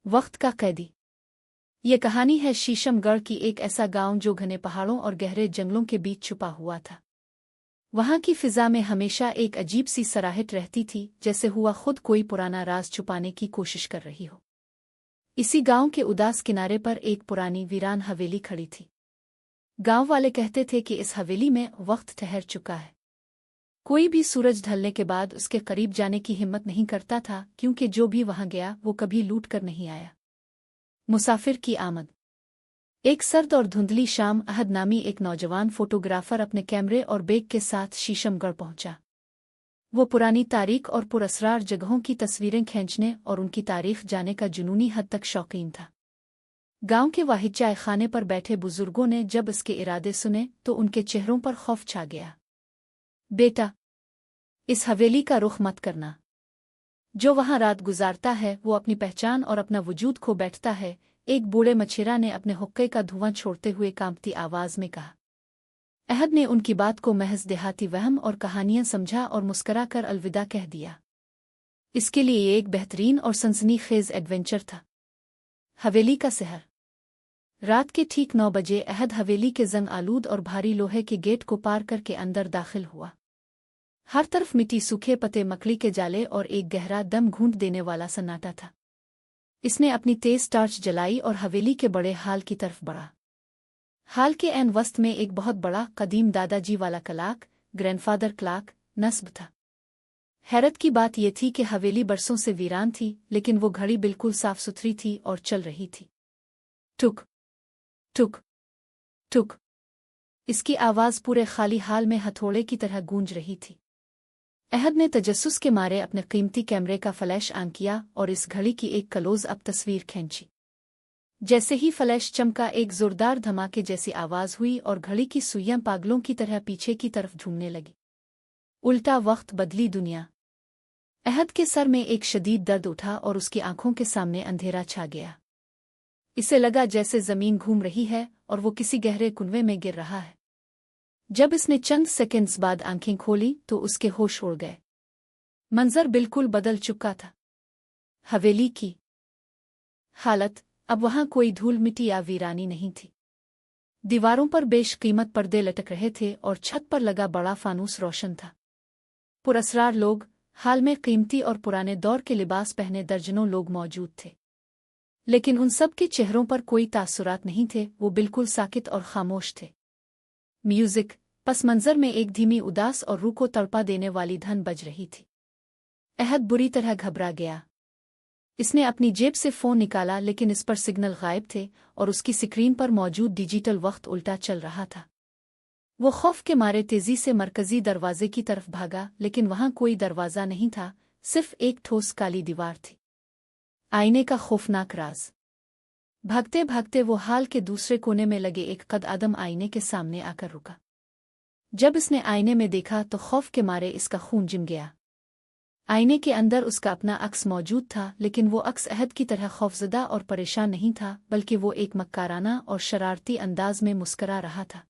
वक्त का कैदी। ये कहानी है शीशमगढ़ की, एक ऐसा गांव जो घने पहाड़ों और गहरे जंगलों के बीच छुपा हुआ था। वहां की फिजा में हमेशा एक अजीब सी सराहट रहती थी, जैसे हुआ खुद कोई पुराना राज छुपाने की कोशिश कर रही हो। इसी गांव के उदास किनारे पर एक पुरानी वीरान हवेली खड़ी थी। गांव वाले कहते थे कि इस हवेली में वक्त ठहर चुका है। कोई भी सूरज ढलने के बाद उसके करीब जाने की हिम्मत नहीं करता था, क्योंकि जो भी वहां गया वो कभी लूट कर नहीं आया। मुसाफिर की आमद। एक सर्द और धुंधली शाम अहद नामी एक नौजवान फोटोग्राफर अपने कैमरे और बैग के साथ शीशमगढ़ पहुंचा। वो पुरानी तारीख और पुरअसरार जगहों की तस्वीरें खींचने और उनकी तारीख जाने का जुनूनी हद तक शौकीन था। गांव के वाहिद चाय खाने पर बैठे बुजुर्गों ने जब इसके इरादे सुने तो उनके चेहरों पर खौफ छा गया। बेटा, इस हवेली का रुख मत करना। जो वहां रात गुजारता है वो अपनी पहचान और अपना वजूद खो बैठता है, एक बूढ़े मछेरा ने अपने हुक्के का धुआं छोड़ते हुए कांपती आवाज में कहा। अहद ने उनकी बात को महज देहाती वहम और कहानियां समझा और मुस्करा कर अलविदा कह दिया। इसके लिए ये एक बेहतरीन और सनसनीखेज एडवेंचर था। हवेली का सहर। रात के ठीक 9 बजे अहद हवेली के जंग आलूद और भारी लोहे के गेट को पार करके अंदर दाखिल हुआ। हर तरफ मिट्टी, सूखे पत्ते, मकड़ी के जाले और एक गहरा दम घूंट देने वाला सन्नाटा था। इसने अपनी तेज टॉर्च जलाई और हवेली के बड़े हाल की तरफ बढ़ा। हाल के ऐन वस्त में एक बहुत बड़ा कदीम दादाजी वाला क्लॉक, ग्रैंडफादर क्लॉक, नस्ब था। हैरत की बात यह थी कि हवेली बरसों से वीरान थी, लेकिन वो घड़ी बिल्कुल साफ सुथरी थी और चल रही थी। टुक टुक टुक। इसकी आवाज पूरे खाली हाल में हथौड़े की तरह गूंज रही थी। अहद ने तजस्सुस के मारे अपने कीमती कैमरे का फ्लैश ऑन किया और इस घड़ी की एक क्लोज अप तस्वीर खींची। जैसे ही फ्लैश चमका, एक जोरदार धमाके जैसी आवाज हुई और घड़ी की सुइयां पागलों की तरह पीछे की तरफ झूमने लगी। उल्टा वक्त, बदली दुनिया। अहद के सर में एक शदीद दर्द उठा और उसकी आंखों के सामने अंधेरा छा गया। इसे लगा जैसे जमीन घूम रही है और वो किसी गहरे कुनवे में गिर रहा है। जब इसने चंद सेकंड्स बाद आंखें खोली तो उसके होश उड़ गए। मंजर बिल्कुल बदल चुका था। हवेली की हालत, अब वहां कोई धूल मिट्टी या वीरानी नहीं थी। दीवारों पर बेशकीमत पर्दे लटक रहे थे और छत पर लगा बड़ा फानूस रोशन था। पुरअसरार लोग, हाल में कीमती और पुराने दौर के लिबास पहने दर्जनों लोग मौजूद थे, लेकिन उन सब के चेहरों पर कोई तासुरात नहीं थे। वो बिल्कुल साकित और खामोश थे। म्यूजिक, पस मंजर में एक धीमी, उदास और रूह को तड़पा देने वाली धन बज रही थी। अहद बुरी तरह घबरा गया। इसने अपनी जेब से फोन निकाला, लेकिन इस पर सिग्नल गायब थे और उसकी स्क्रीन पर मौजूद डिजिटल वक्त उल्टा चल रहा था। वो खौफ के मारे तेजी से मरकजी दरवाजे की तरफ भागा, लेकिन वहां कोई दरवाजा नहीं था, सिर्फ एक ठोस काली दीवार थी। आईने का खौफनाक राज। भागते भागते वो हाल के दूसरे कोने में लगे एक कद आदम आईने के सामने आकर रुका। जब इसने आईने में देखा तो खौफ के मारे इसका खून जिम गया। आईने के अंदर उसका अपना अक्स मौजूद था, लेकिन वो अक्स अहद की तरह खौफजदा और परेशान नहीं था, बल्कि वो एक मक्काराना और शरारती अंदाज में मुस्करा रहा था।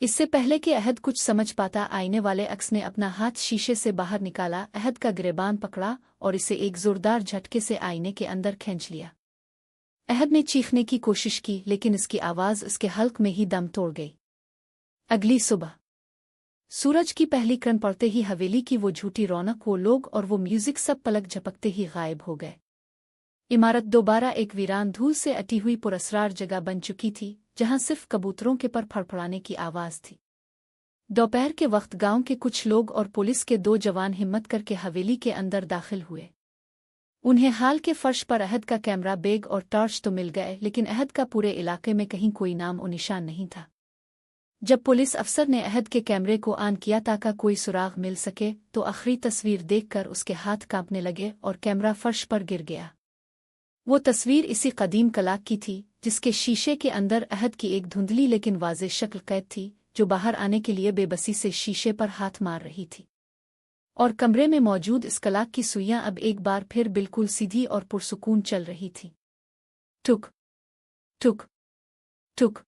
इससे पहले कि अहद कुछ समझ पाता, आईने वाले अक्स ने अपना हाथ शीशे से बाहर निकाला, अहद का गिरेबान पकड़ा और इसे एक जोरदार झटके से आईने के अंदर खींच लिया। अहद ने चीखने की कोशिश की, लेकिन इसकी आवाज उसके हल्क में ही दम तोड़ गई। अगली सुबह सूरज की पहली किरण पड़ते ही हवेली की वो झूठी रौनक, वो लोग और वो म्यूजिक सब पलक झपकते ही गायब हो गए। इमारत दोबारा एक वीरान, धूल से अटी हुई पुरअसरार जगह बन चुकी थी, जहां सिर्फ कबूतरों के पर फड़फड़ाने की आवाज थी। दोपहर के वक्त गांव के कुछ लोग और पुलिस के 2 जवान हिम्मत करके हवेली के अंदर दाखिल हुए। उन्हें हाल के फर्श पर अहद का कैमरा, बैग और टॉर्च तो मिल गए, लेकिन अहद का पूरे इलाके में कहीं कोई नाम और निशान नहीं था। जब पुलिस अफसर ने अहद के कैमरे को ऑन किया ताकि कोई सुराग मिल सके, तो आखिरी तस्वीर देखकर उसके हाथ कांपने लगे और कैमरा फर्श पर गिर गया। वो तस्वीर इसी कदीम क्लॉक की थी, जिसके शीशे के अंदर अहद की एक धुंधली लेकिन वाज़ेह शक्ल कैद थी, जो बाहर आने के लिए बेबसी से शीशे पर हाथ मार रही थी। और कमरे में मौजूद इस क्लॉक की सुइयां अब एक बार फिर बिल्कुल सीधी और पुरसुकून चल रही थी। टुक टुक टुक।